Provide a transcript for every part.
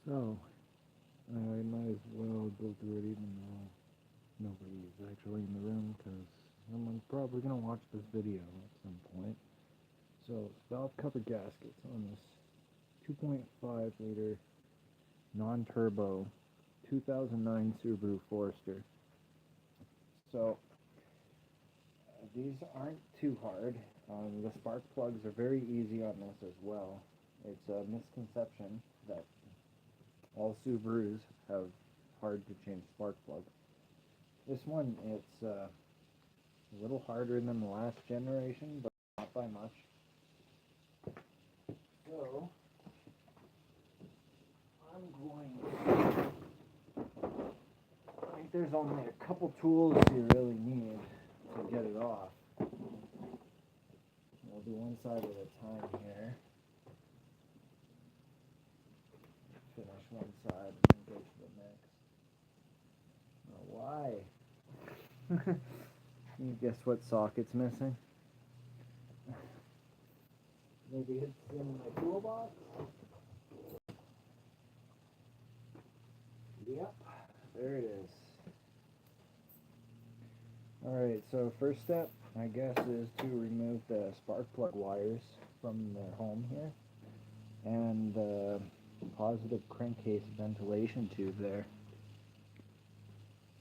So, I might as well go through it even though nobody is actually in the room because someone's probably going to watch this video at some point. So, valve cover gaskets on this 2.5 liter non-turbo 2009 Subaru Forester. So, these aren't too hard. The spark plugs are very easy on this as well. It's a misconception that all Subarus have hard to change spark plugs. This one, it's a little harder than the last generation, but not by much. So, I think there's only a couple tools you really need to get it off. We'll do one side at a time here. Finish one side and then go to the next. Now, why? Can you guess what socket's missing? Maybe it's in my toolbox? Yep, there it is. Alright, so first step, I guess, is to remove the spark plug wires from the home here and the positive crankcase ventilation tube there.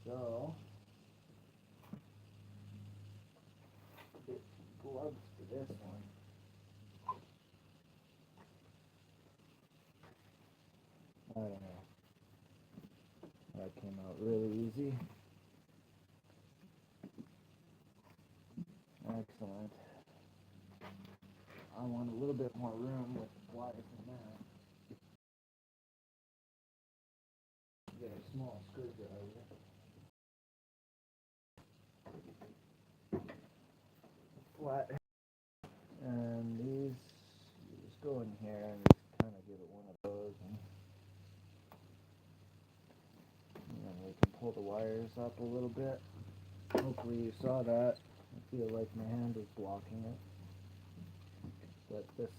So, get gloves for this one. I don't know. That came out really easy. Excellent. I want a little bit more room with the pliers than that. Get a small screwdriver. Flat. And these, you just go in here and just kind of give it one of those. And then we can pull the wires up a little bit. Hopefully you saw that. I feel like my hand is blocking it. But this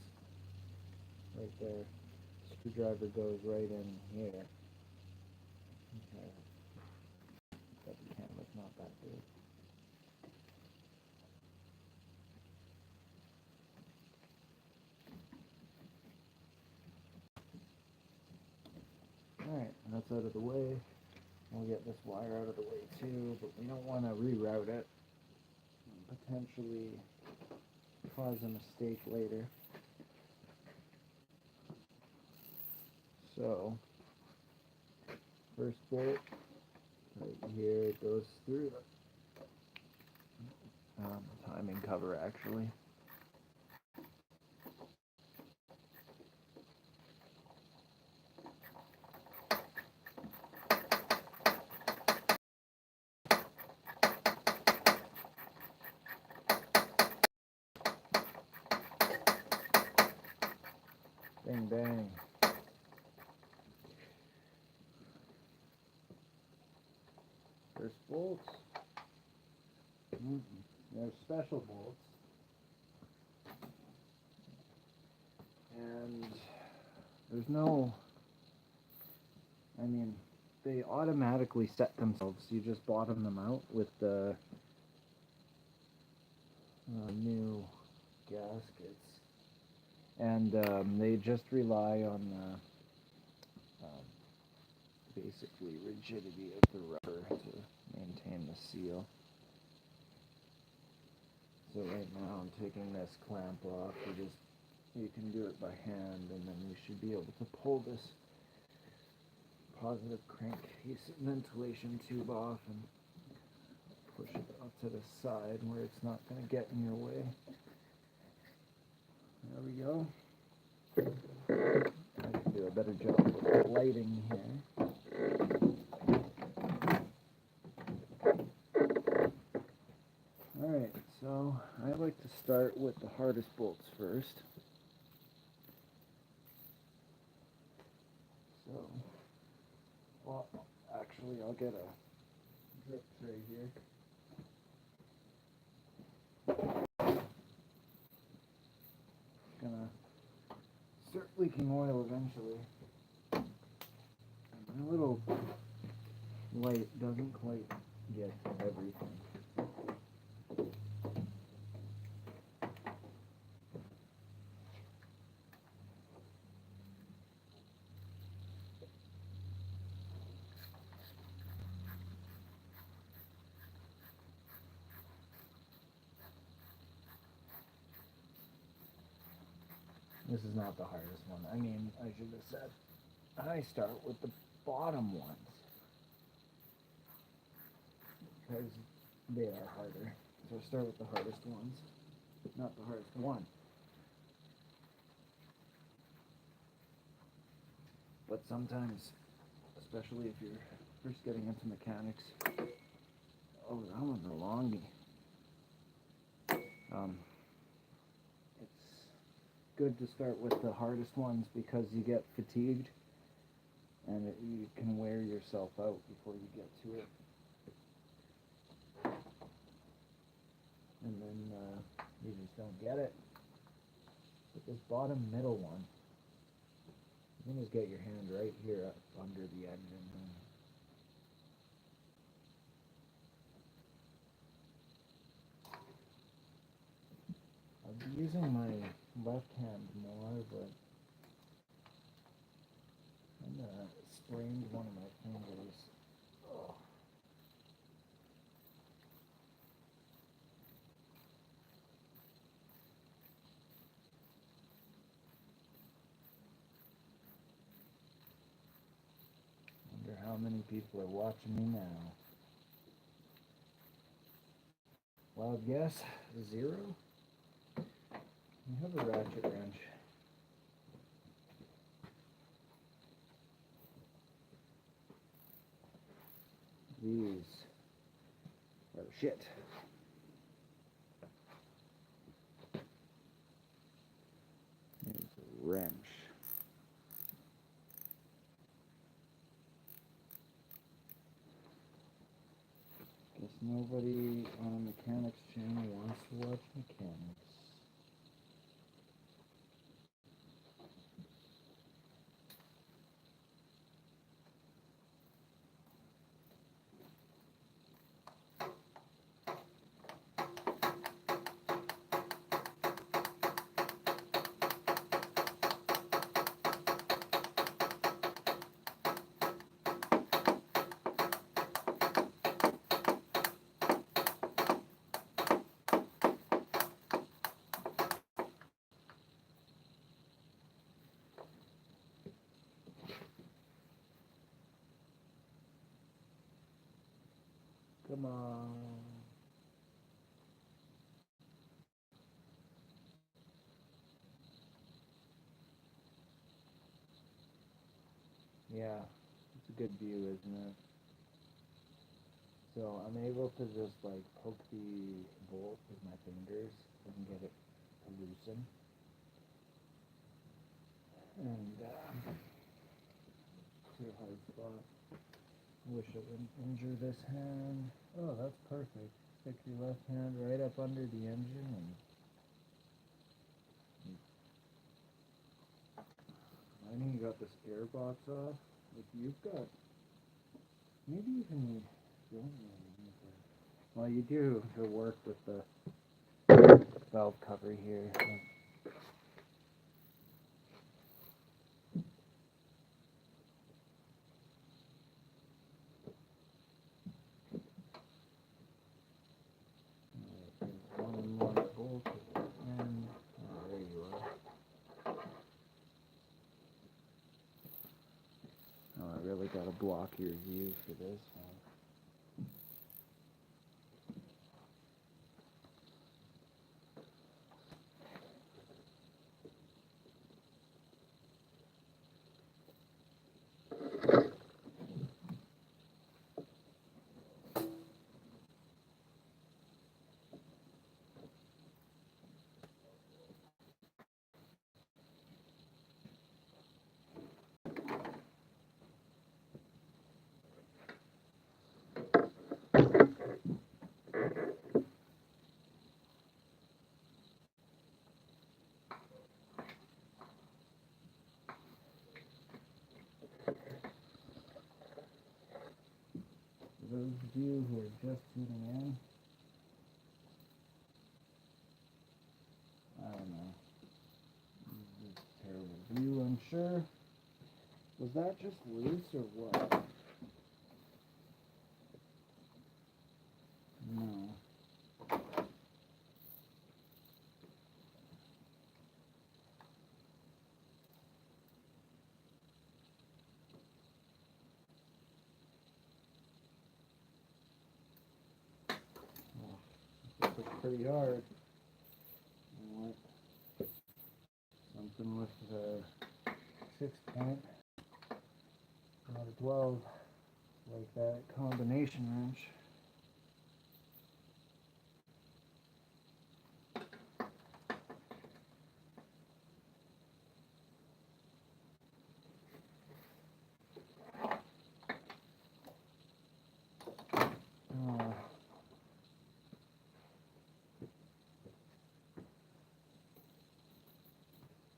right there, screwdriver goes right in here. Okay. But the camera's not that big. Alright, that's out of the way. We'll get this wire out of the way too, but we don't want to reroute it and potentially cause a mistake later. So, first bolt right here, it goes through the timing cover actually. Bang bang. First bolts. They're special bolts. And there's no, they automatically set themselves. You just bottom them out with the new gaskets. And they just rely on basically rigidity of the rubber to maintain the seal. So right now I'm taking this clamp off. You can do it by hand, and then you should be able to pull this positive crankcase ventilation tube off and push it off to the side where it's not going to get in your way. There we go. I can do a better job with the lighting here. Alright, so I like to start with the hardest bolts first. So, well, actually I'll get a drip tray here. Gonna start leaking oil eventually. A little light doesn't quite get everything. This is not the hardest one. I mean, I should have said I start with the bottom ones because they are harder. So I start with the hardest ones, not the hardest one. But sometimes, especially if you're first getting into mechanics, oh, that one's a longie. It's good to start with the hardest ones because you get fatigued and you can wear yourself out before you get to it. And then you just don't get it. But this bottom middle one, you can just get your hand right here up under the engine. I'll be using my left hand more, but I sprained one of my fingers. Oh. Wonder how many people are watching me now. Wild guess, 0? You have a ratchet wrench. These are shit. There's a wrench. Guess nobody on a mechanics channel wants to watch mechanics. Come on. Yeah, it's a good view, isn't it? So I'm able to just like poke the bolt with my fingers and get it to loosen. And to a hard spot. I wish I wouldn't injure this hand. Oh, that's perfect. Stick your left hand right up under the engine and I know you got this gearbox off. Like you've got maybe you can well you do to work with the valve cover here. One more bolt and oh, there you are. Oh, I really gotta block your view for this one. those of you who are just tuning in, I don't know. This is a terrible view, I'm sure. Was that just loose or what? No. This looks pretty hard. You want something with the 6-point, not a 12, like that combination wrench.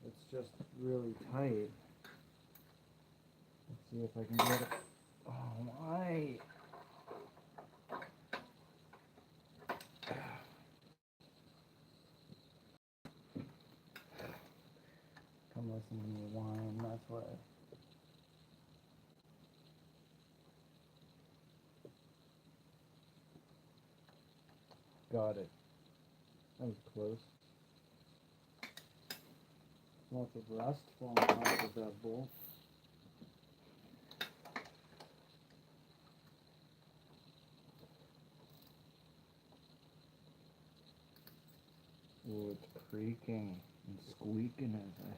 It's just really tight. Let's see if I can get it. Oh my! Come listen to me whine, that's why. Got it. That was close. Lots of rust falling off of that bolt. Oh, it's creaking and squeaking as I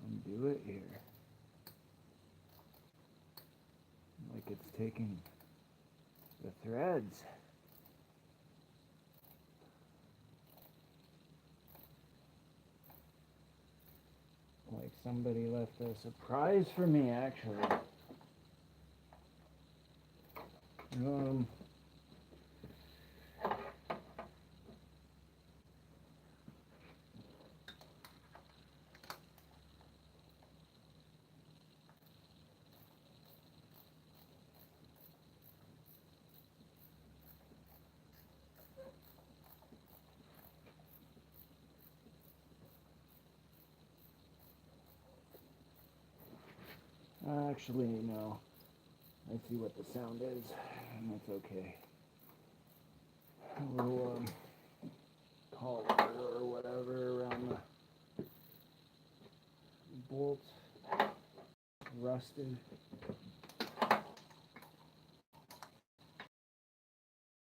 undo it here. Like it's taking the threads. Like somebody left a surprise for me, actually. Actually, no. I see what the sound is, and that's okay. A little collar or whatever around the bolt, rusted.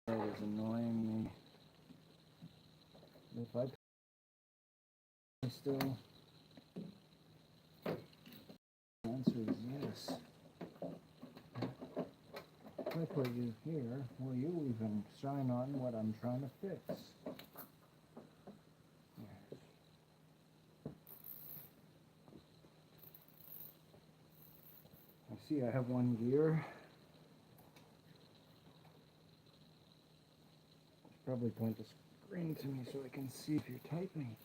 That is annoying me. If I still, the answer is yes. If I put you here, will you even shine on what I'm trying to fix? I see I have one gear. Probably point the screen to me so I can see if you're typing.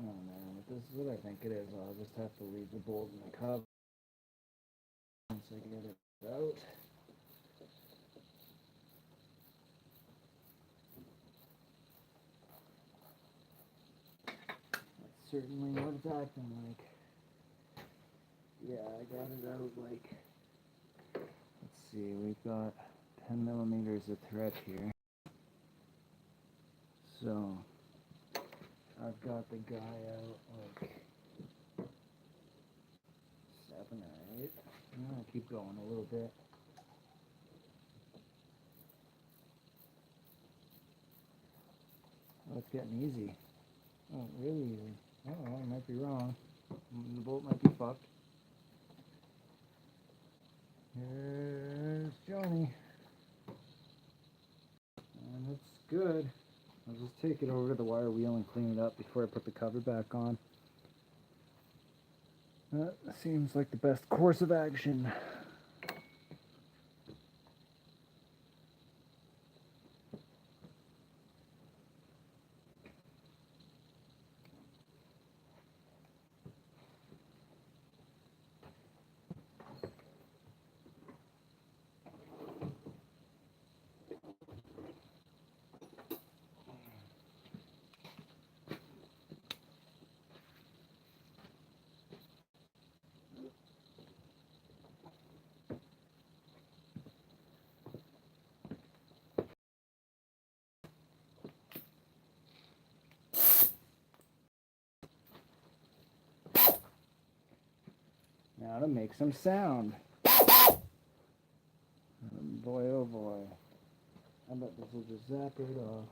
Oh man, if this is what I think it is, I'll just have to leave the bolt in the cover once I get it out. That's certainly what it's acting like. Yeah, I got it out like, let's see, we've got 10 millimeters of thread here. So, I've got the guy out like 7 or 8. I'm gonna keep going a little bit. Oh, it's getting easy. Oh, really easy. I don't know, I might be wrong. The bolt might be fucked. Here's Johnny. And it's good. I'll just take it over to the wire wheel and clean it up before I put the cover back on. That seems like the best course of action. Gotta make some sound. Boy, oh boy. I bet this will just zap right off.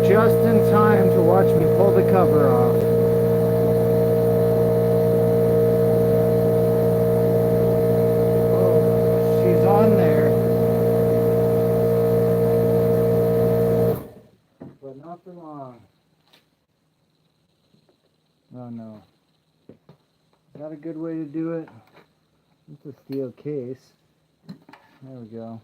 Just in time to watch me pull the cover off. Oh, she's on there. But not for long. Oh no. Is that a good way to do it? It's a steel case. There we go.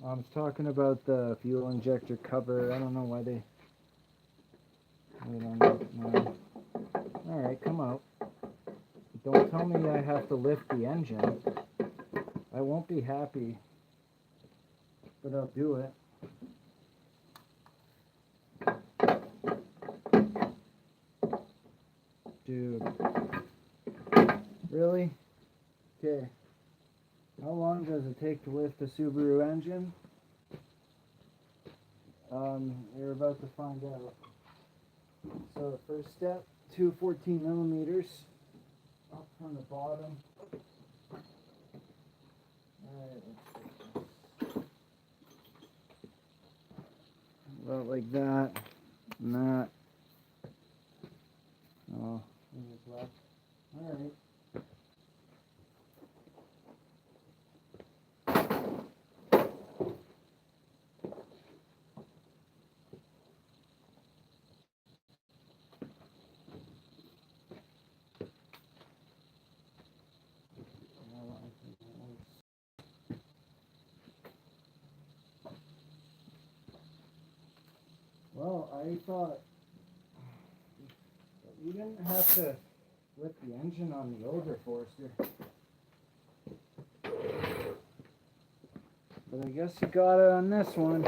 I was talking about the fuel injector cover. I don't know why they don't know. Alright, come out. Don't tell me I have to lift the engine. I won't be happy, but I'll do it. Dude. Really? Okay. How long does it take to lift a Subaru engine? You're about to find out. So the first step, two 14 millimeters up from the bottom. Alright, let's take this. About like that, and that. Oh, there's left. Alright. Well, I thought you didn't have to lift the engine on the older Forester. But I guess you got it on this one.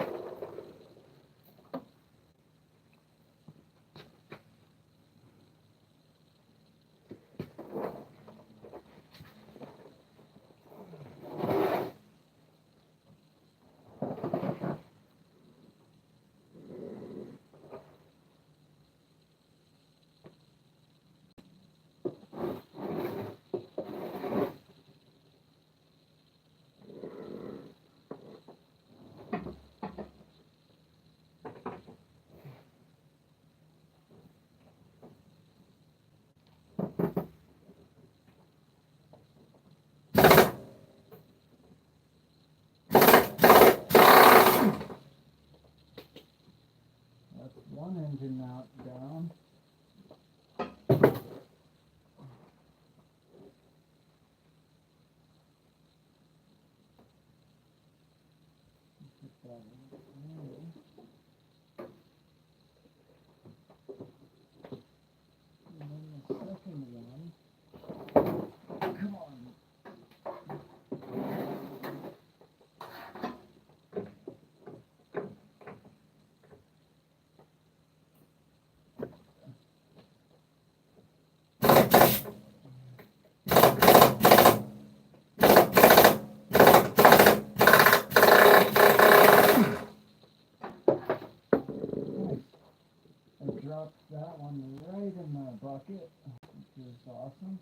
awesome.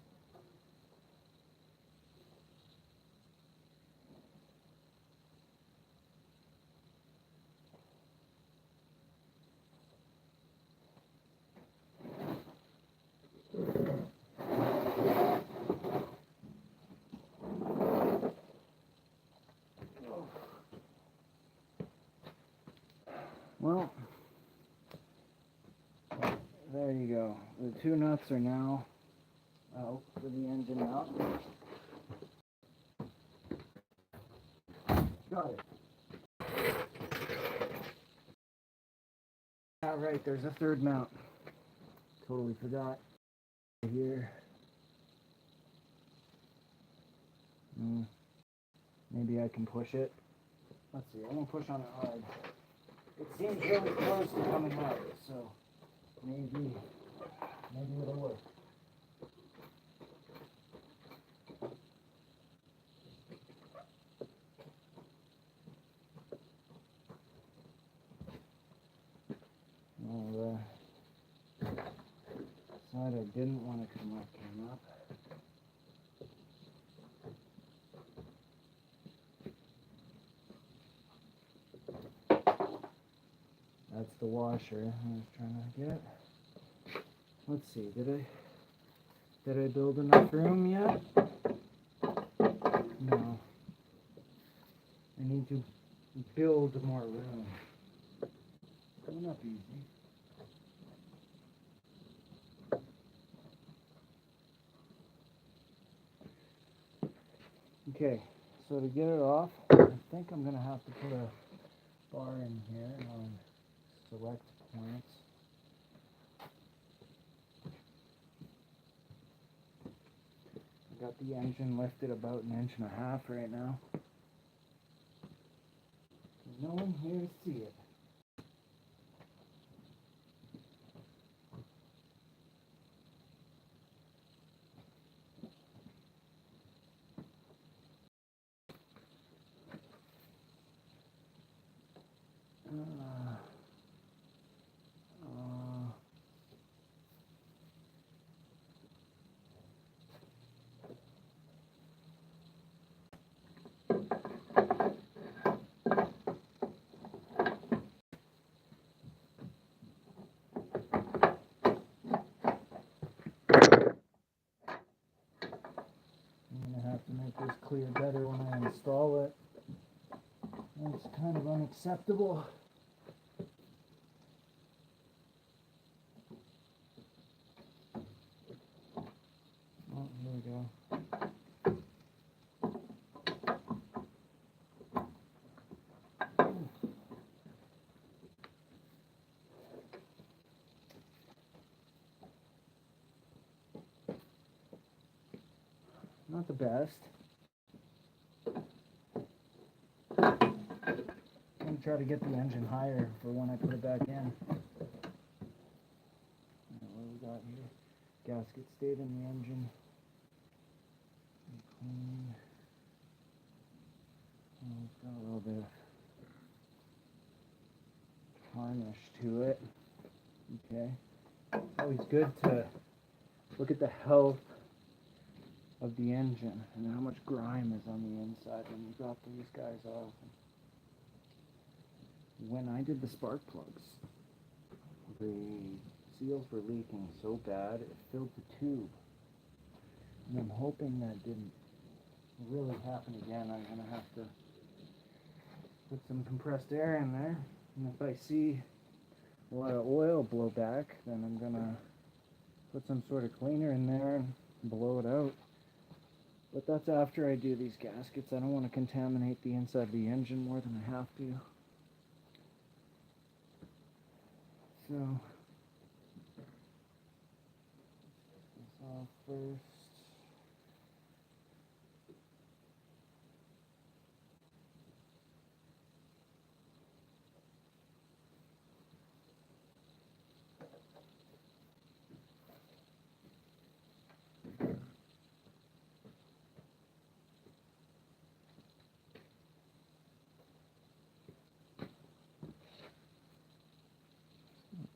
Well, there you go. The two nuts are now out for the engine mount. Got it. Alright, there's a third mount. Totally forgot. Here. Maybe I can push it. Let's see, I won't push on it hard. It seems really close to coming out, so maybe it'll work. Well, the side I didn't want to come up came up. That's the washer I was trying to get. Let's see, did I build enough room yet? No. I need to build more room. Coming up easy. Okay, so to get it off, I think I'm going to have to put a bar in here on select points. I got the engine lifted about 1.5 inches right now. There's no one here to see it. I'm going to have to make this clear better when I install it. It's kind of unacceptable. Oh, here we go. Not the best. I'm going to try to get the engine higher for when I put it back in. What do we got here? Gasket stayed in the engine. Clean. Oh, it's got a little bit of tarnish to it. Okay. It's always good to look at the health of the engine and how much grime is on the inside when you drop these guys off. When I did the spark plugs, the seals were leaking so bad it filled the tube. And I'm hoping that didn't really happen again. I'm going to have to put some compressed air in there. And if I see a lot of oil blow back, then I'm going to put some sort of cleaner in there and blow it out. But that's after I do these gaskets. I don't want to contaminate the inside of the engine more than I have to. So, this off first.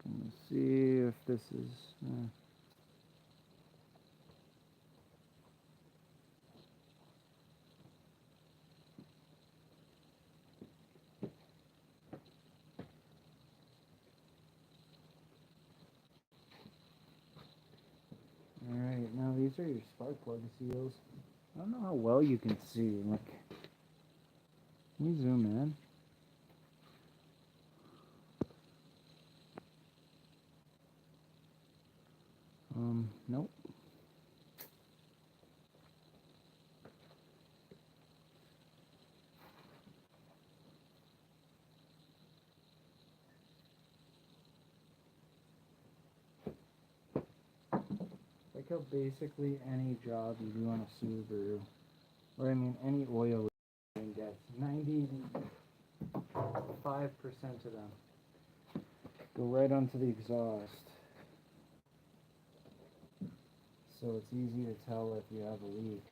Let's see if this is... these are your spark plug seals. I don't know how well you can see. Like, let me zoom in. Nope. Like how basically any job you do on a Subaru, or I mean any oil gets, 95% of them go right onto the exhaust. So it's easy to tell if you have a leak.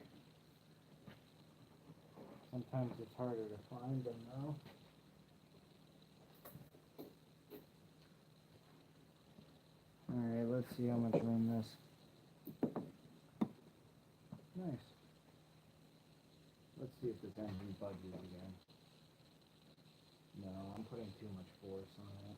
Sometimes it's harder to find them though. Alright, let's see how much room this. Nice. Let's see if this engine budges again. No, I'm putting too much force on it.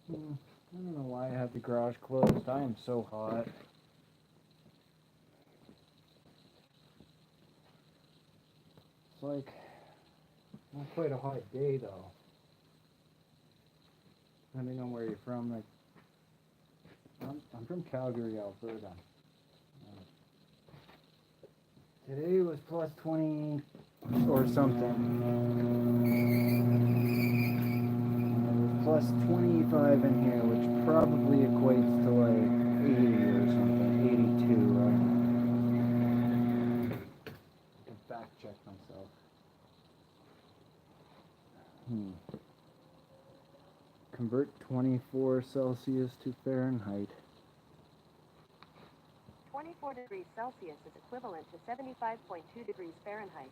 I don't know why I have the garage closed. I am so hot. It's like not quite a hot day though. Depending on where you're from, like I'm from Calgary, Alberta. Today was plus 20 or something. Plus 25 in here, which probably equates to like 80 or something, 82, right? I can fact check myself. Convert 24 Celsius to Fahrenheit. 24 degrees Celsius is equivalent to 75.2 degrees Fahrenheit.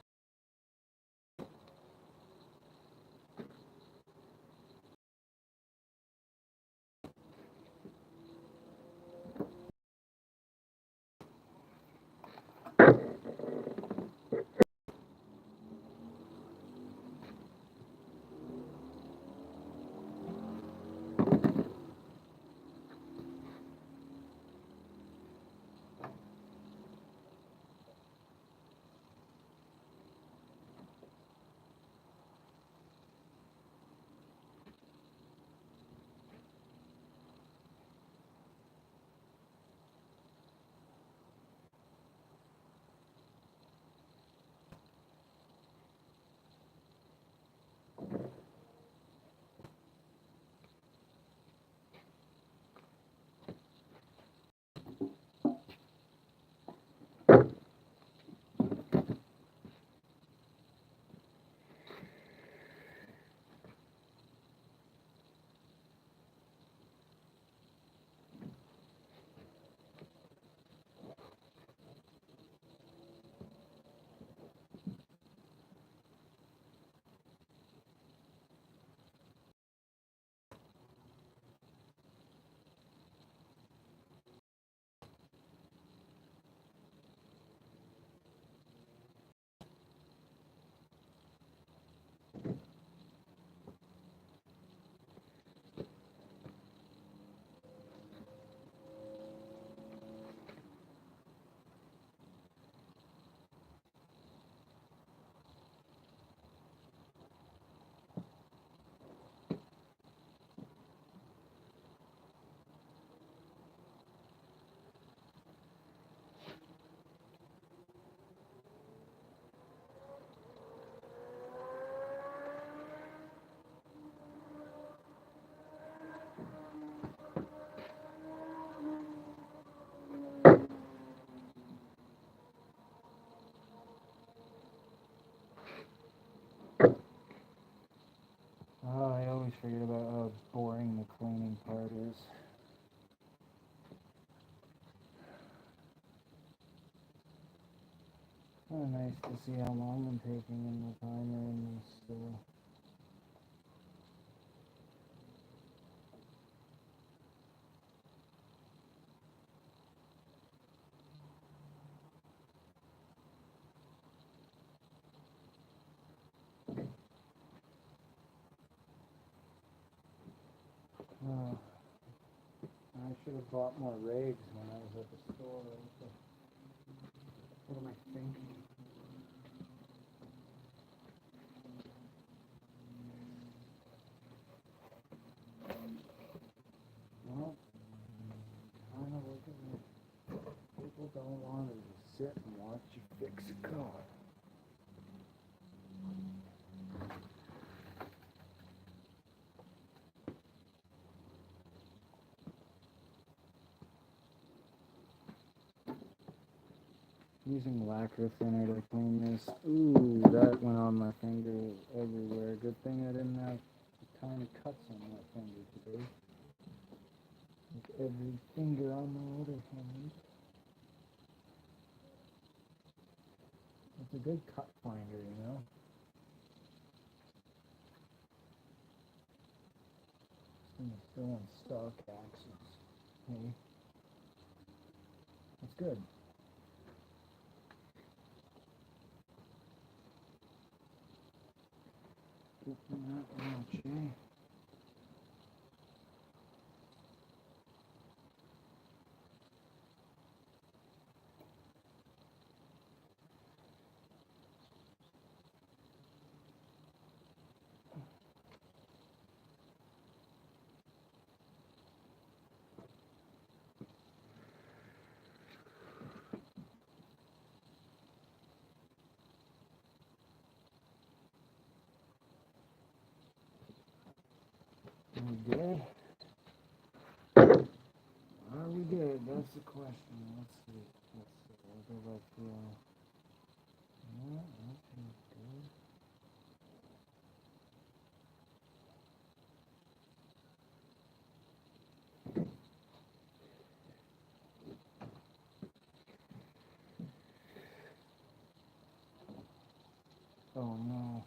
nice to see how long I'm taking in the timer in this store. Oh, I should have bought more rags when I was at the store. What am I thinking? Well, kind of look at it. People don't want to just sit and watch you fix a car. Using lacquer thinner to clean this. Ooh, that went on my finger everywhere. Good thing I didn't have tiny cuts on my finger today. Like every finger on my other hand. It's a good cut finder, you know? And it's still in stock axes. Hey, that's good. Open that watch, eh? Are we good? Are we good? That's the question. Let's see. We'll go back here. Yeah, that seems good. Oh no.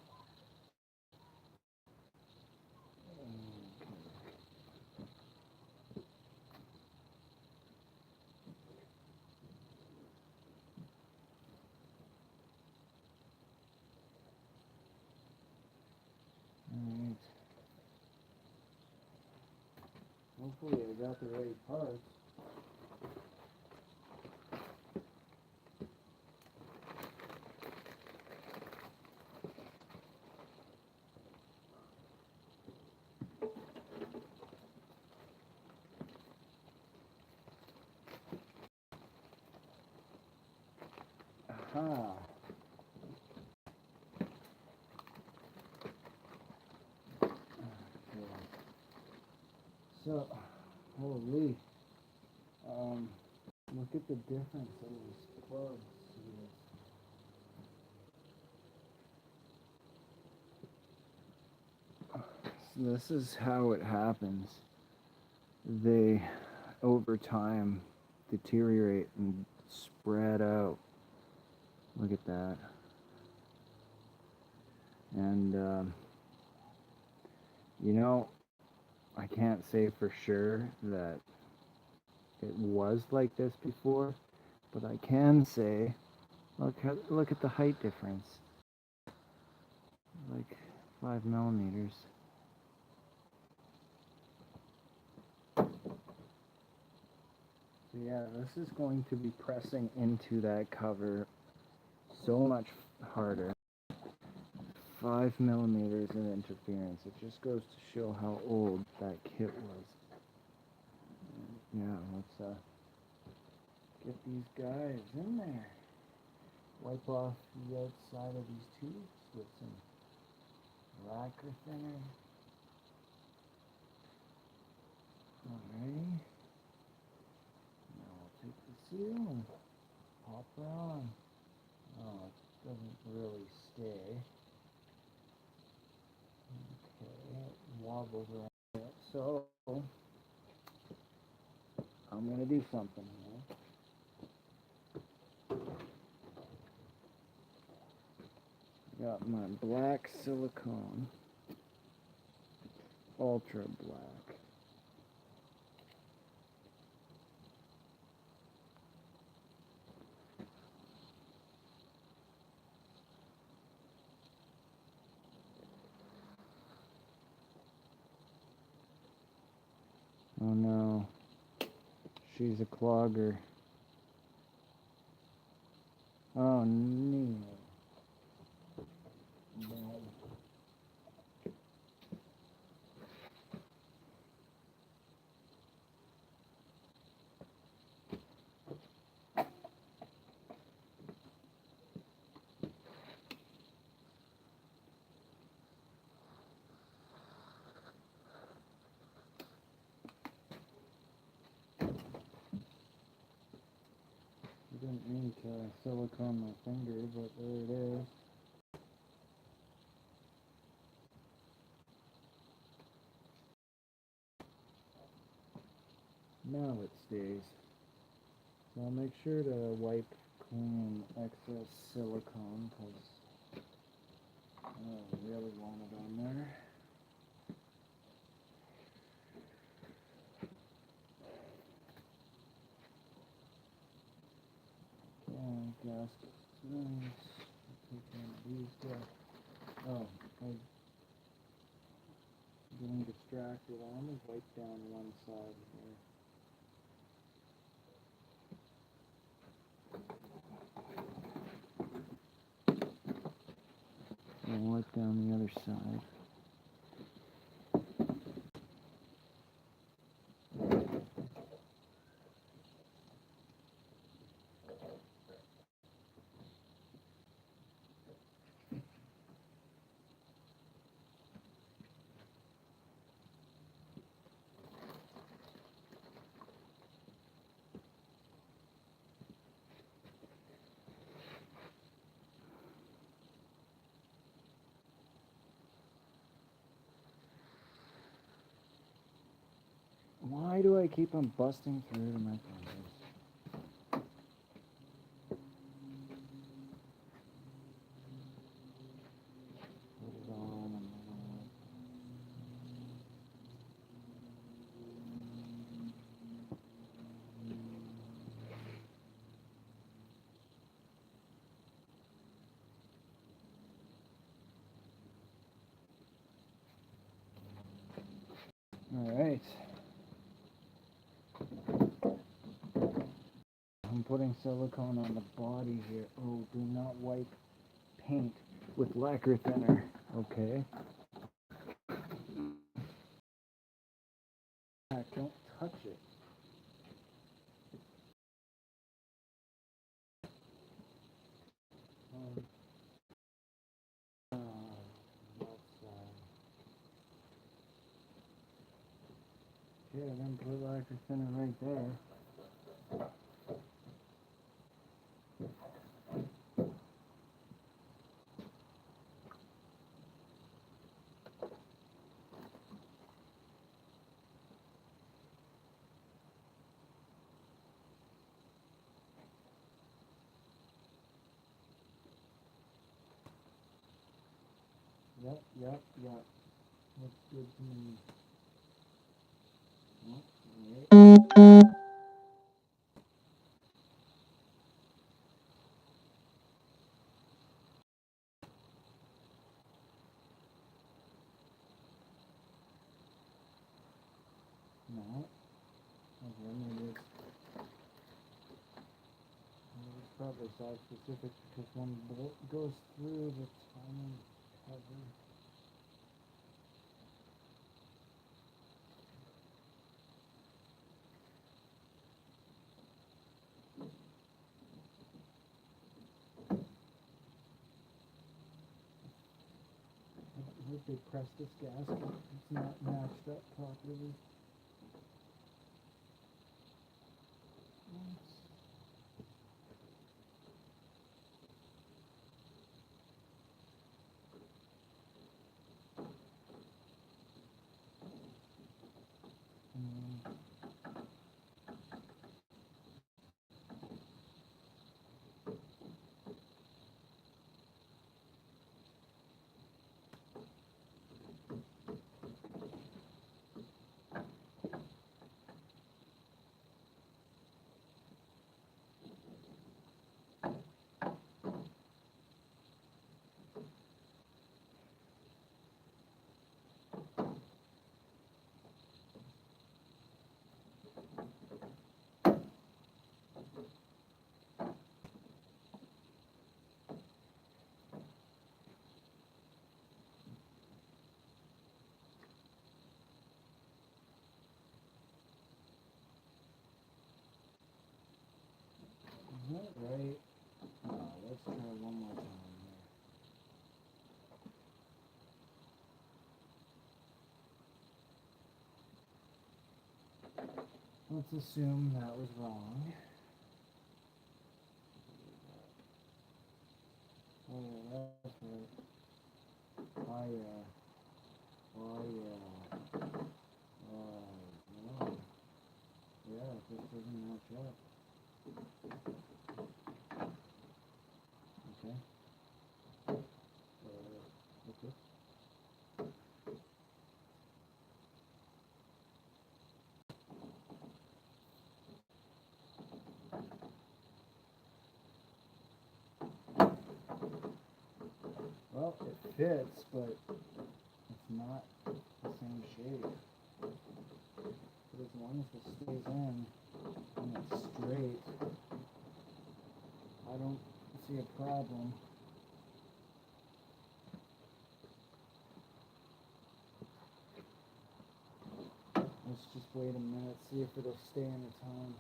Alright. Hopefully I got the right parts. Aha. Okay. So, holy. Look at the difference in these plugs. So this is how it happens. They, over time, deteriorate and spread out. Look at that. And, you know, I can't say for sure that it was like this before, but I can say, look at the height difference. Like 5 millimeters. So yeah, this is going to be pressing into that cover so much harder. 5 millimeters of interference. It just goes to show how old that kit was. Yeah, let's get these guys in there. Wipe off the outside of these tubes with some lacquer thinner. Alrighty. Now I'll take the seal and pop her on. Oh, it doesn't really stay. Okay, it wobbles around a bit. So, I'm going to do something here. Got my black silicone, ultra black. Oh no, she's a clogger. Oh no. I didn't mean to silicone my finger, but there it is. Now it stays. So I'll make sure to wipe clean excess silicone because I really want it on there. Okay, gaskets. Nice. Take one of these guys. Oh, I was getting distracted. I only wiped down one side here. I'll wipe down the other side. Why do I keep on busting through to my fingers? Put it on and on. Alright. I'm putting silicone on the body here. Oh, do not wipe paint with lacquer thinner. Okay. Don't touch it. Yeah, then put lacquer thinner right there. Yep. Looks good to me. Oh, right. No. Okay, maybe it's probably size specific because one bolt goes through the tiny cover. I hope they press this gasket. It's not matched up properly. Is that right? Let's try one more time here. Let's assume that was wrong. Oh yeah, that's right. Oh yeah. Oh yeah. No. Yeah, it just doesn't match up. Okay. What's this? Well, it fits, but it's not the same shape. But as long as it stays in and it's straight, I don't see a problem. Let's just wait a minute, see if it'll stay in its home.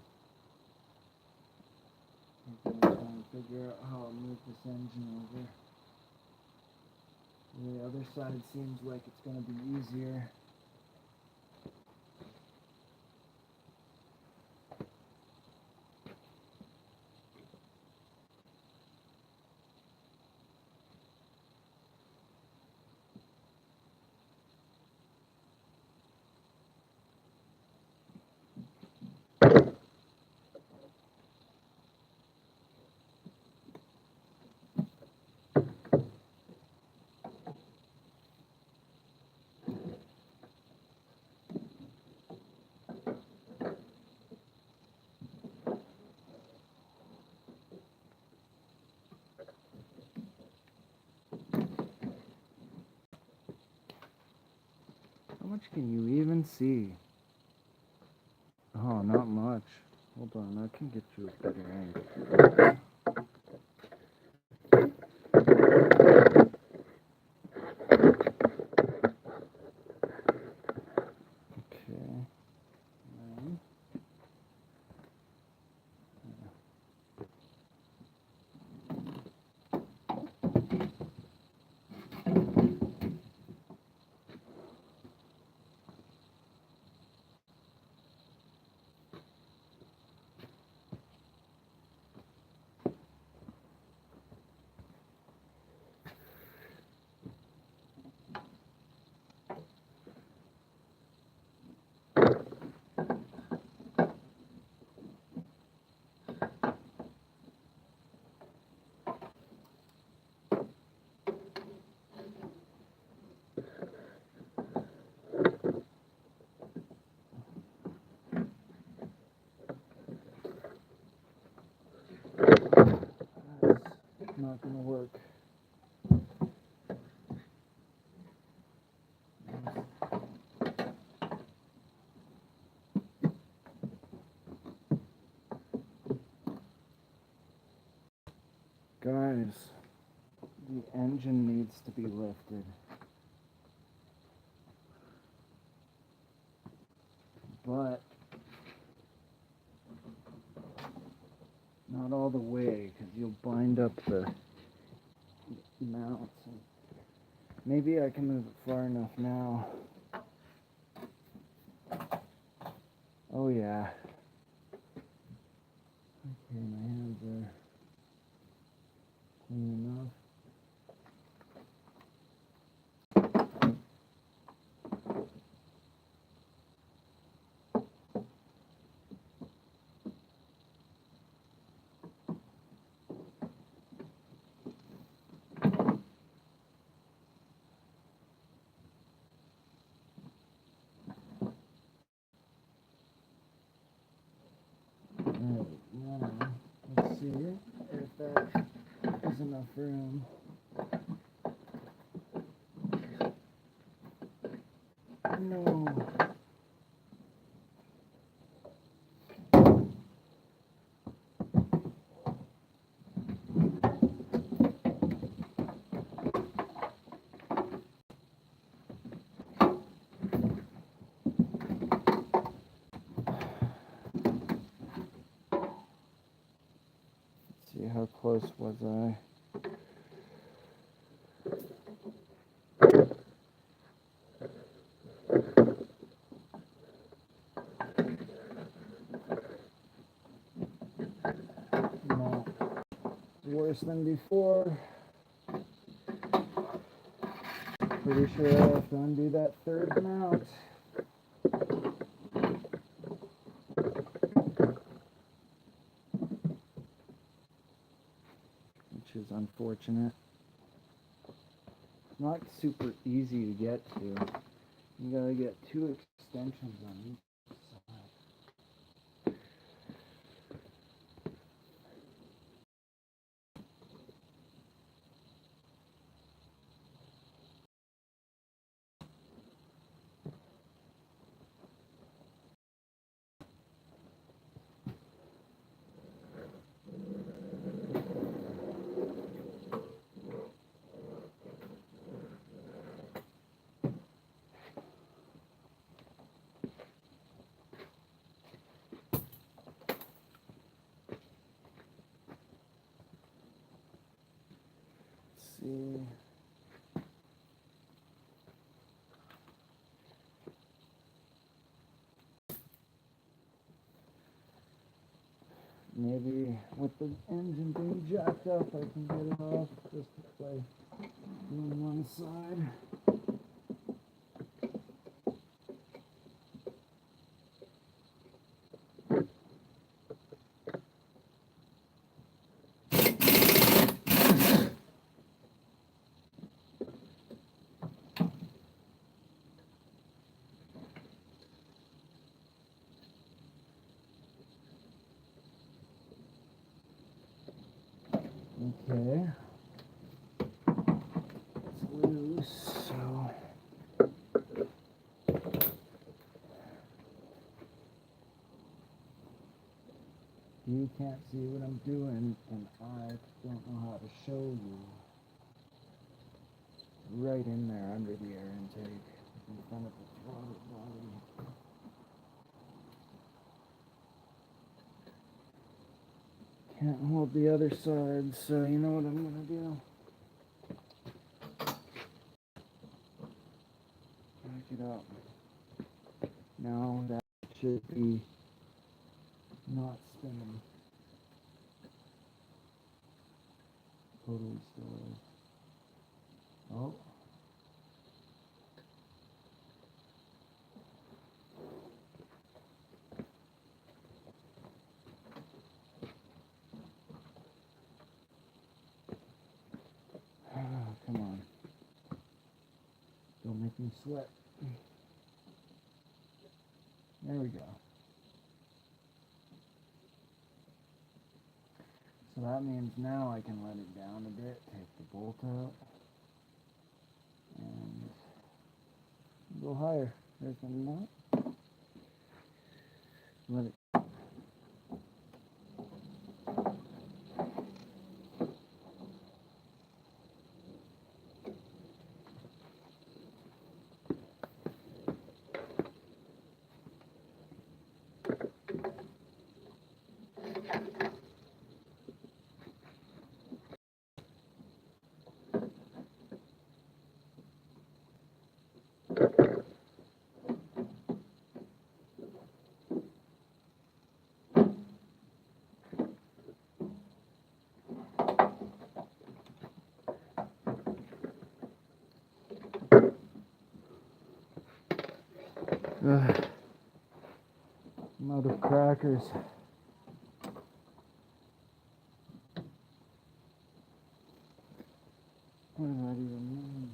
I'm trying to figure out how to move this engine over. The other side seems like it's going to be easier. How much can you even see? Oh, not much. Hold on, I can get you a better angle. Okay. Then, that's not gonna work. Guys, the engine needs to be lifted. But not all the way, because you'll bind up the mounts. And maybe I can move it far enough now. Oh yeah. Okay, my hands are clean enough. Alright, now let's see if that is enough room. No. close was I? No, worse than before. Pretty sure I have to undo that third mount. Which is unfortunate. It's not super easy to get to. You gotta get 2 extensions on each side. See. Maybe with the engine being jacked up, I can get it off just to play on one side. Okay. It's loose, so you can't see what I'm doing, and I don't know how to show you. Right in there under the air intake, in front of the throttle body. Can't hold the other side, so you know what I'm gonna do? Back it up. Now that should be not spinning. Totally still is. Oh. Come on. Don't make me sweat. There we go. So that means now I can let it down a bit, take the bolt out, and go higher. There's one more. Let it. I'm out of crackers. What does that even mean?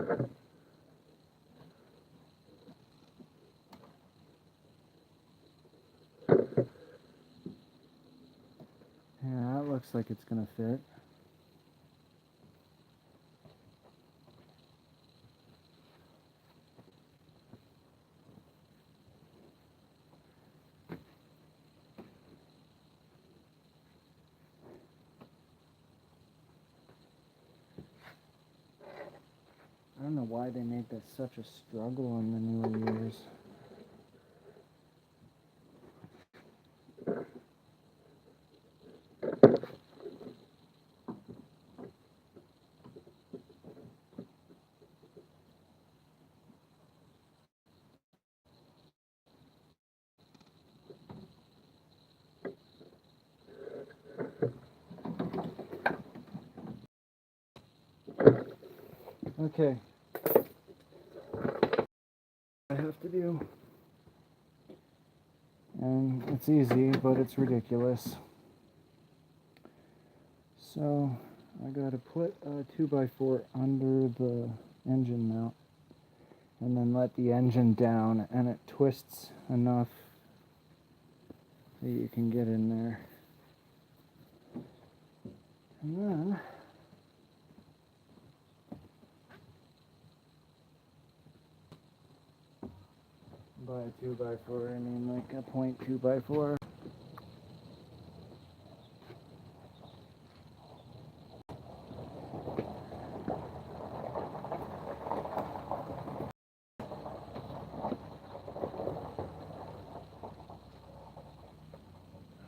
Yeah, that looks like it's gonna fit. I don't know why they make this such a struggle in the newer years. Okay. I have to do. And it's easy, but it's ridiculous. So I gotta put a 2x4 under the engine mount and then let the engine down, and it twists enough that you can get in there. And then by a 2x4, I mean like a 0.2x4.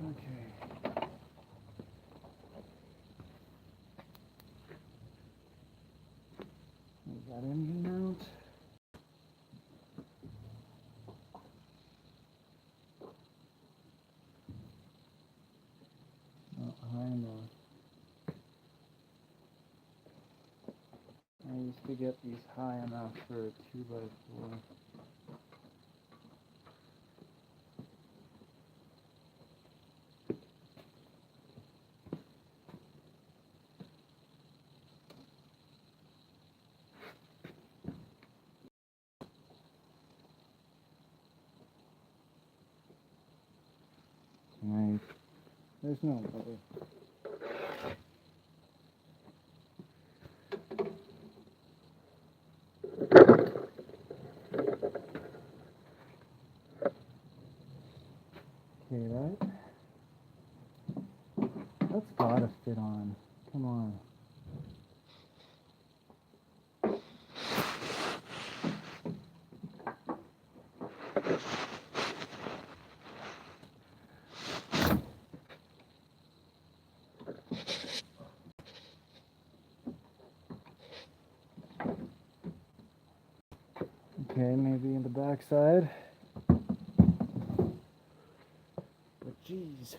Okay. Is that engine mount? Not high enough. I used to get these high enough for a 2x4. Right. There's no way. Okay, that's gotta fit on. Come on. Okay, maybe in the backside. But geez.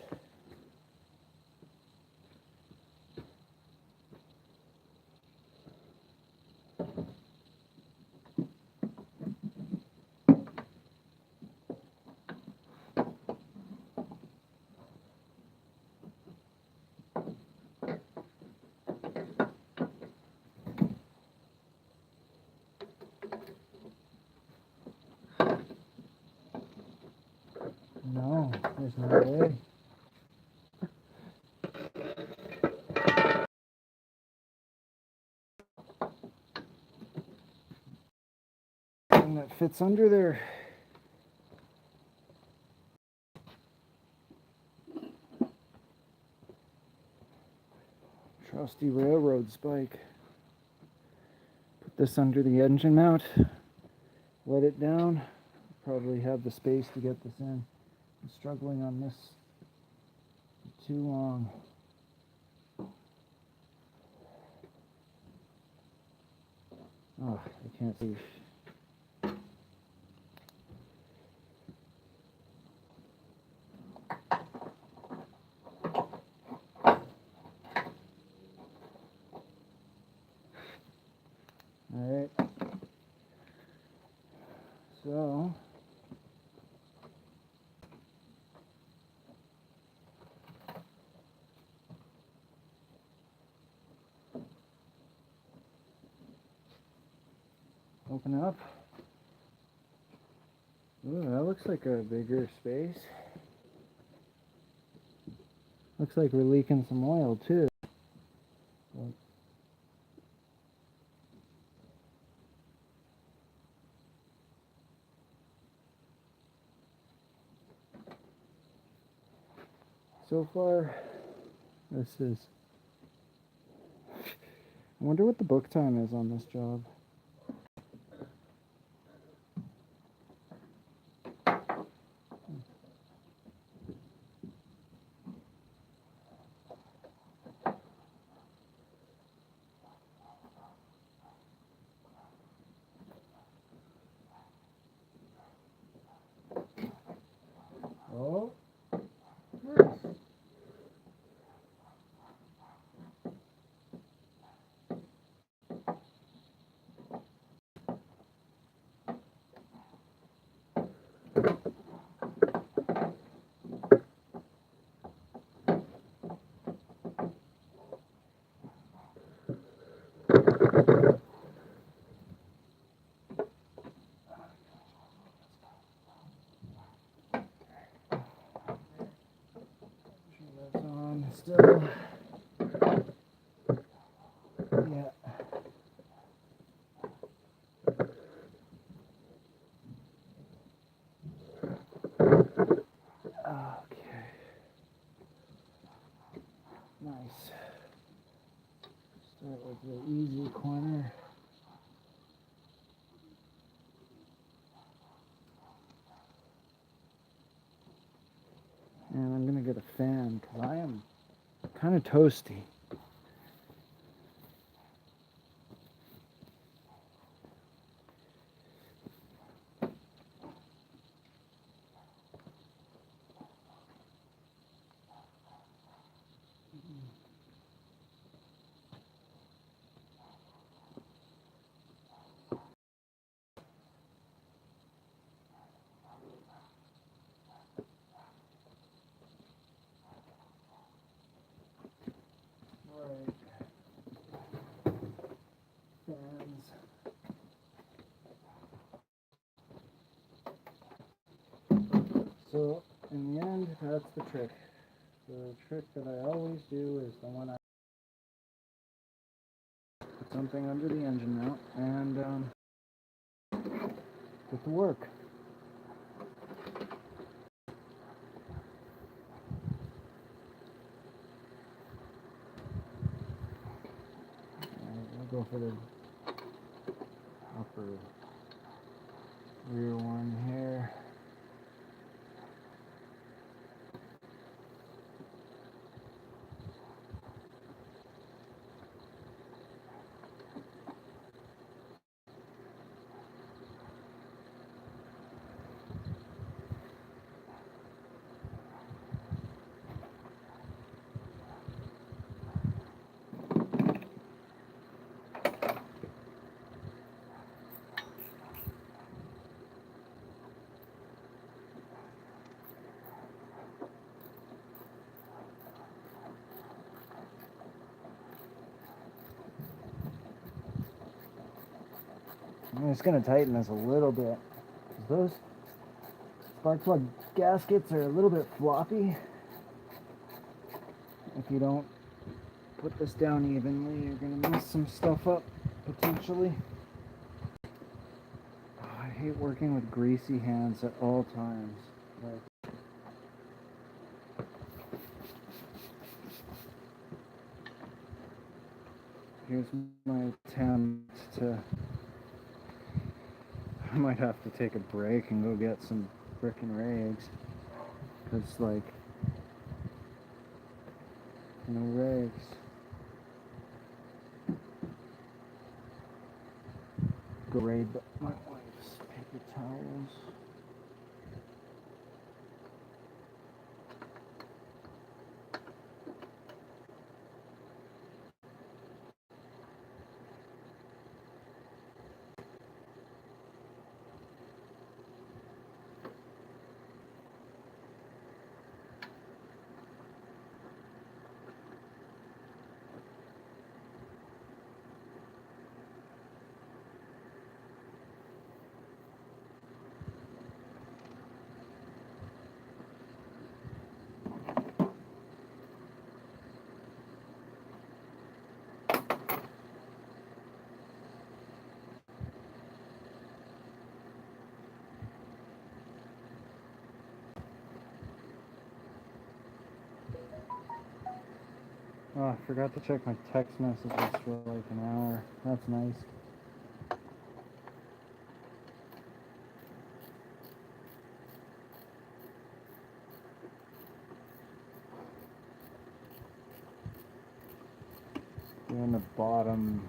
No, there's no way. Thing that fits under there. Trusty railroad spike. Put this under the engine mount. Let it down. Probably have the space to get this in. I'm struggling on this too long. Oh, I can't see. Alright. So open up. Ooh, that looks like a bigger space. Looks like we're leaking some oil too. So far, this is... I wonder what the book time is on this job. Oh, nice. That's on still. Yeah. Okay. Nice. Start with the easy corner. And I'm gonna get a fan because I am kind of toasty. Alright. Fans. So, in the end, that's the trick. The trick that I always do is the one I put something under the engine mount and get to work. I'll go for the upper rear one here. I'm just going to tighten this a little bit. Those spark plug gaskets are a little bit floppy. If you don't put this down evenly, you're going to mess some stuff up, potentially. Oh, I hate working with greasy hands at all times. Like, here's my attempt to... I might have to take a break and go get some frickin' rags. Because, like, no rags. Go raid my wife's paper towels. Oh, I forgot to check my text messages for like an hour. That's nice. Doing the bottom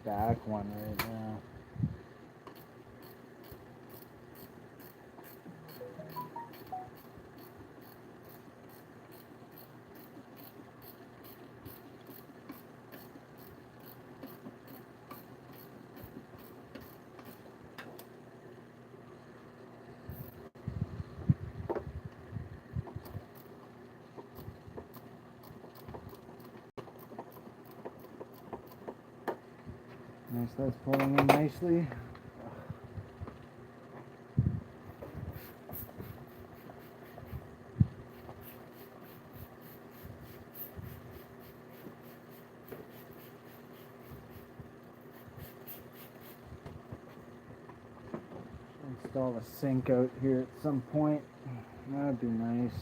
back one right now. Nice, that's pulling in nicely. Install a sink out here at some point. That'd be nice.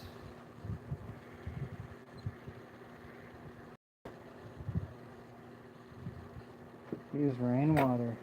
Use rainwater.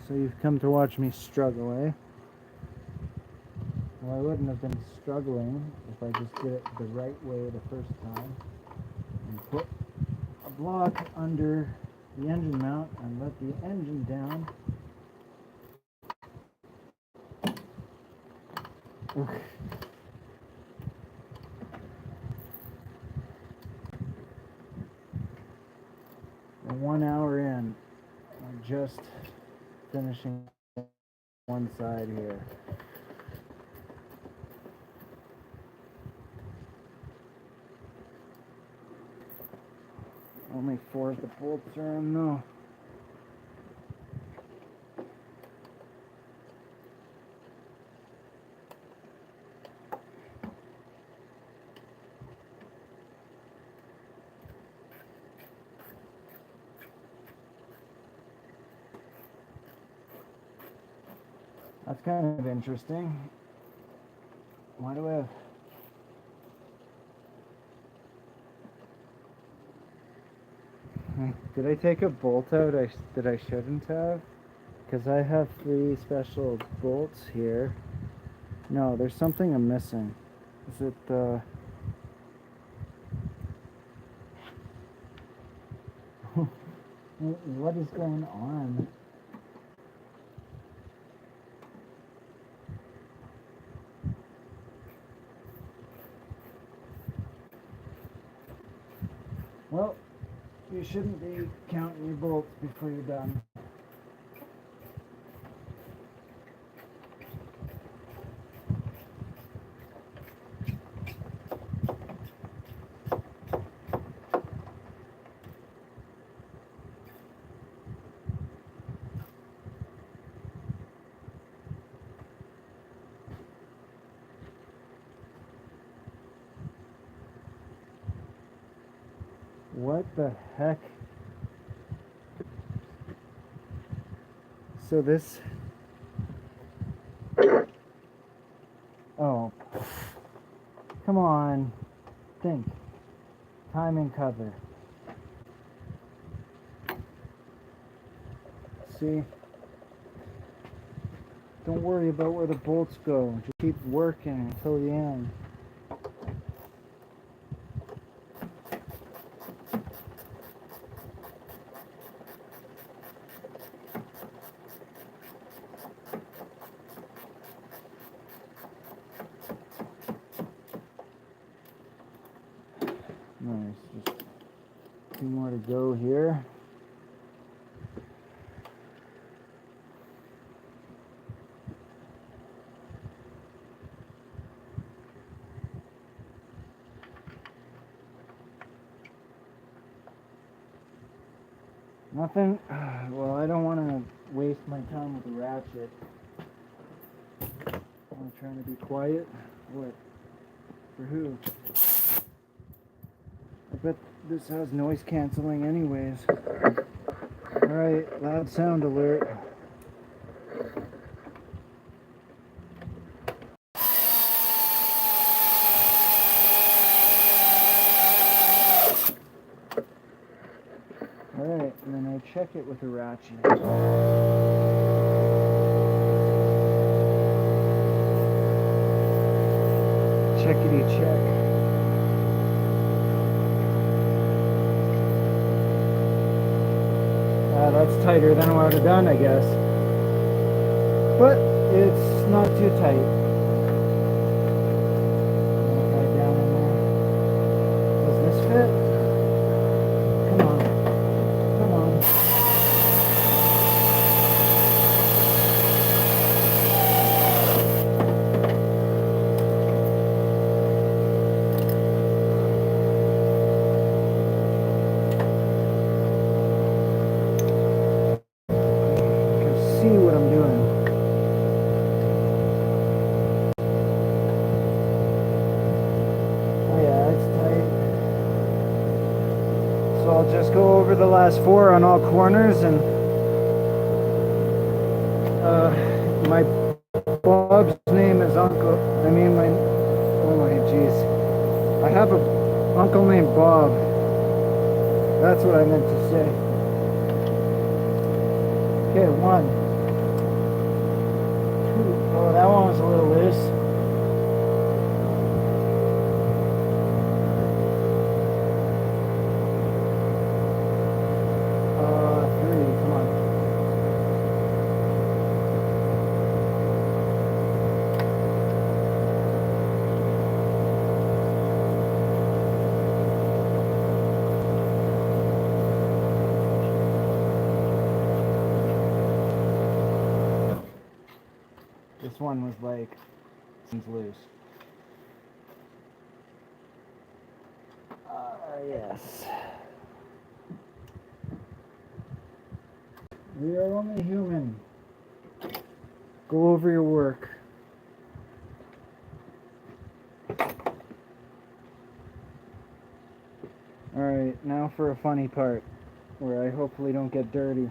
So you've come to watch me struggle, eh? Well, I wouldn't have been struggling if I just did it the right way the first time and put a block under the engine mount and let the engine down. And 1 hour in, I'm just finishing one side here. Only 4 of the bolts are in though. That's kind of interesting. Why do I have... Did I take a bolt out that I shouldn't have? Because I have 3 special bolts here. No, there's something I'm missing. Is it the... What is going on? Well, you shouldn't be counting your bolts before you're done. What the heck? So this... Oh. Come on. Think. Timing cover. See? Don't worry about where the bolts go. Just keep working until the end. Nice. Just 2 more to go here. Nothing. Well, I don't want to waste my time with the ratchet. I'm trying to be quiet. What? For who? I bet this has noise canceling anyways. Alright, loud sound alert. Alright, and then I check it with a ratchet. Checkity check. That's tighter than I would have done, I guess. But it's not too tight. Right down in there. Does this fit? Come on. Come on. See what I'm doing. Oh yeah, it's tight. So I'll just go over the last 4 on all corners, and my Bob's name is Uncle. I mean my. Oh my jeez. I have a uncle named Bob. That's what I meant to say. Okay, 1, 2. Oh, that one was a little loose. This one was like, loose. Yes. We are only human. Go over your work. Alright, now for a funny part, where I hopefully don't get dirty.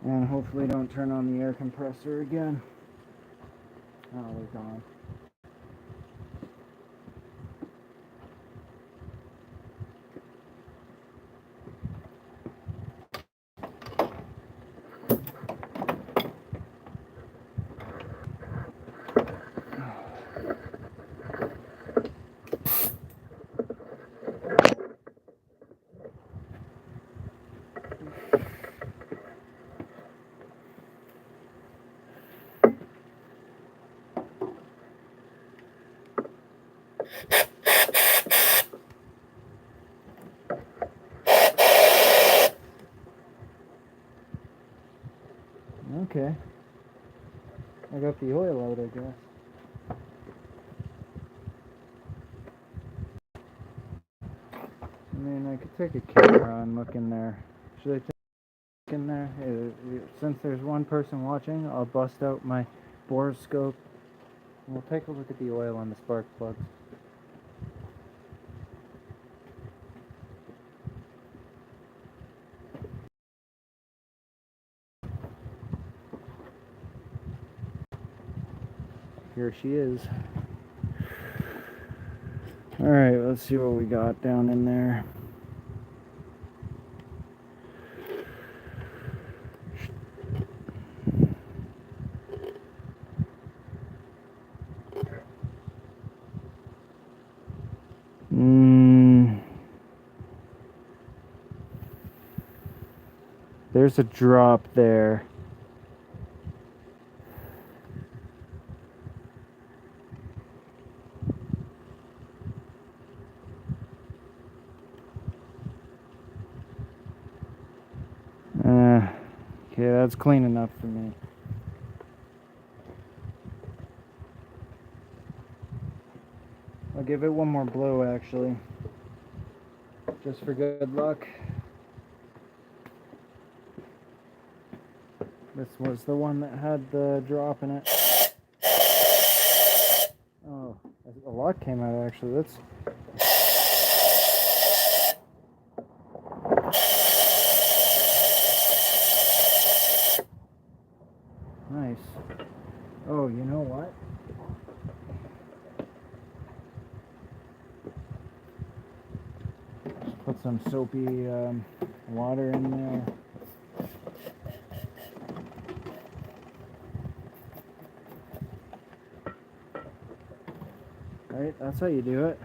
And hopefully don't turn on the air compressor again. Oh, they're gone. Okay. I got the oil out, I guess. I mean, I could take a camera and look in there. Should I take in there? Since there's one person watching, I'll bust out my borescope. We'll take a look at the oil on the spark plugs. Here she is. Alright, let's see what we got down in there. There's a drop there. Okay, that's clean enough for me. I'll give it one more blow, actually. Just for good luck. This was the one that had the drop in it. Oh, a lot came out actually. That's nice. Oh, you know what? Just put some soapy water in there. Right, that's how you do it.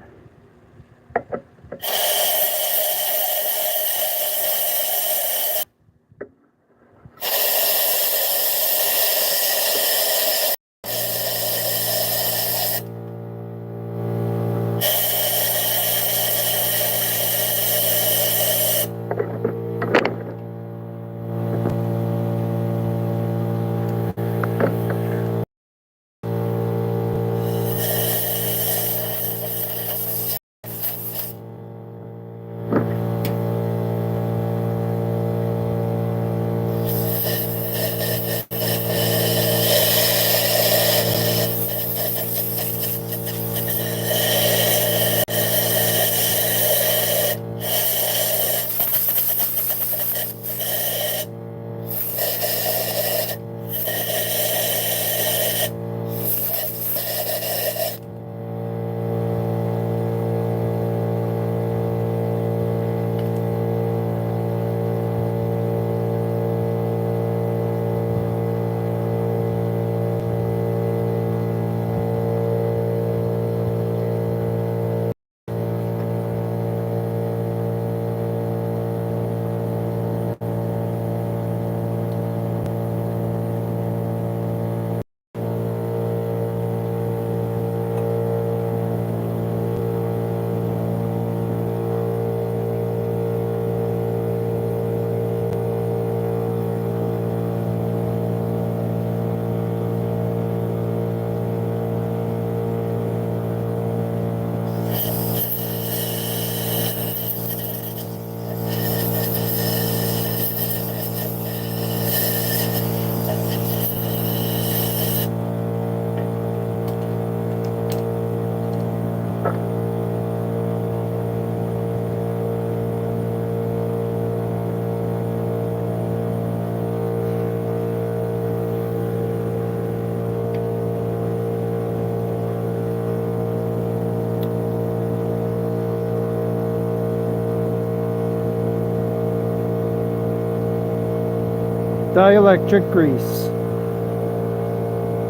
Dielectric grease.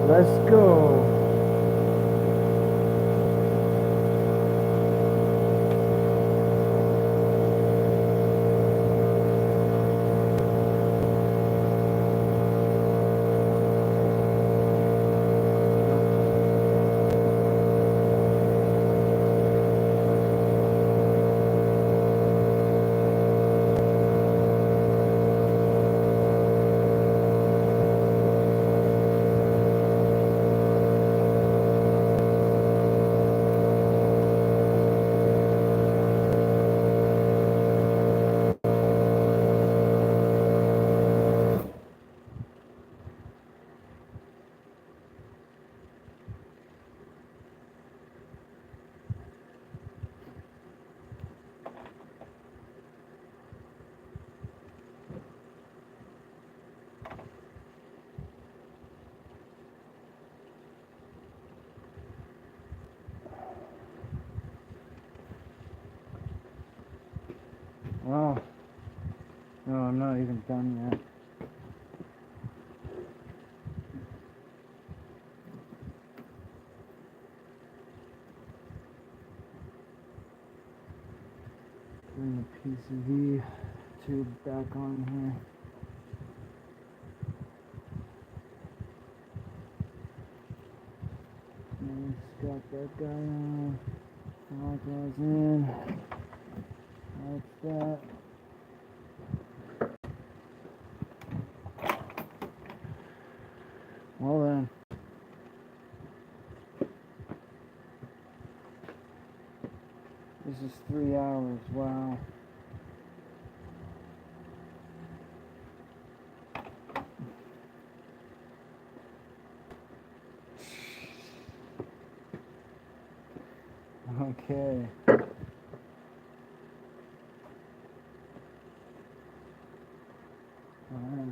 Let's go. Oh, no, I'm not even done yet. Bring the PCV tube back on here. Nice, got that guy on. All goes in. Like that. Well then. This is 3 hours, wow. Okay. Alright.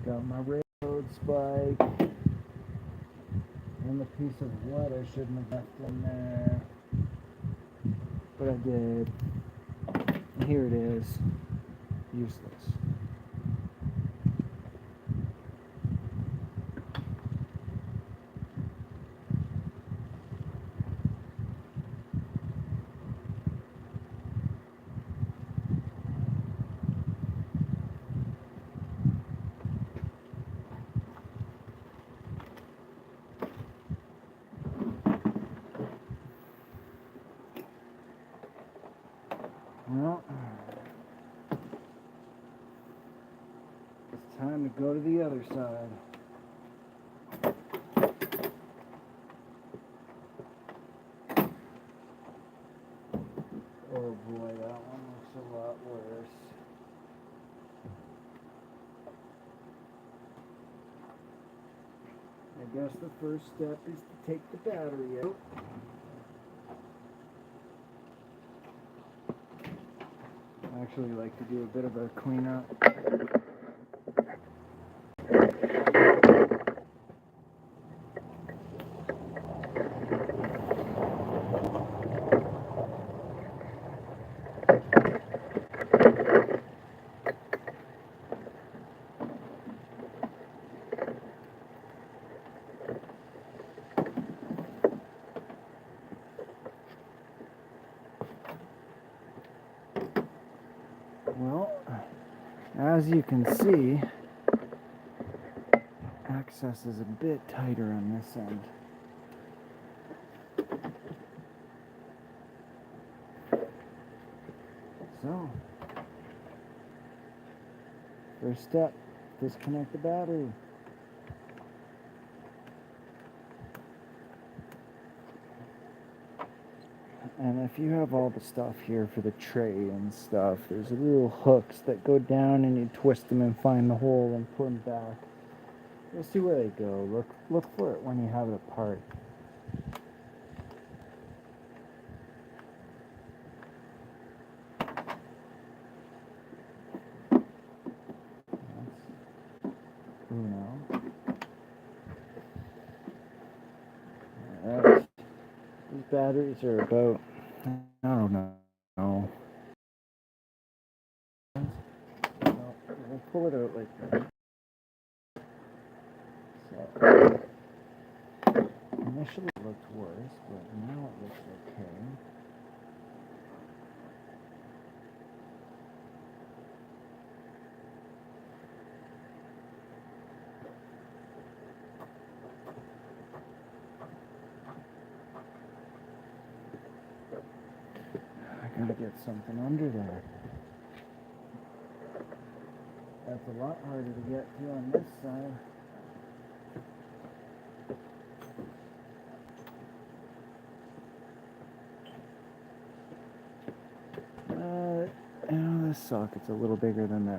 Got my railroad spike and the piece of wood I shouldn't have left in there, but I did. And here it is, useless. Well, it's time to go to the other side. Oh boy, that one looks a lot worse. I guess the first step is to take the battery out. I actually like to do a bit of a cleanup. Well, as you can see, access is a bit tighter on this end. So, first step, disconnect the battery. And if you have all the stuff here for the tray and stuff, there's little hooks that go down and you twist them and find the hole and put them back. You'll see where they go. Look for it when you have it apart. Uno. Alright. These batteries are about, I don't know. We'll pull it out like that. So, initially it looked worse, but now it looks okay. I gotta get something under there. That's a lot harder to get to on this side. socket's a little bigger than that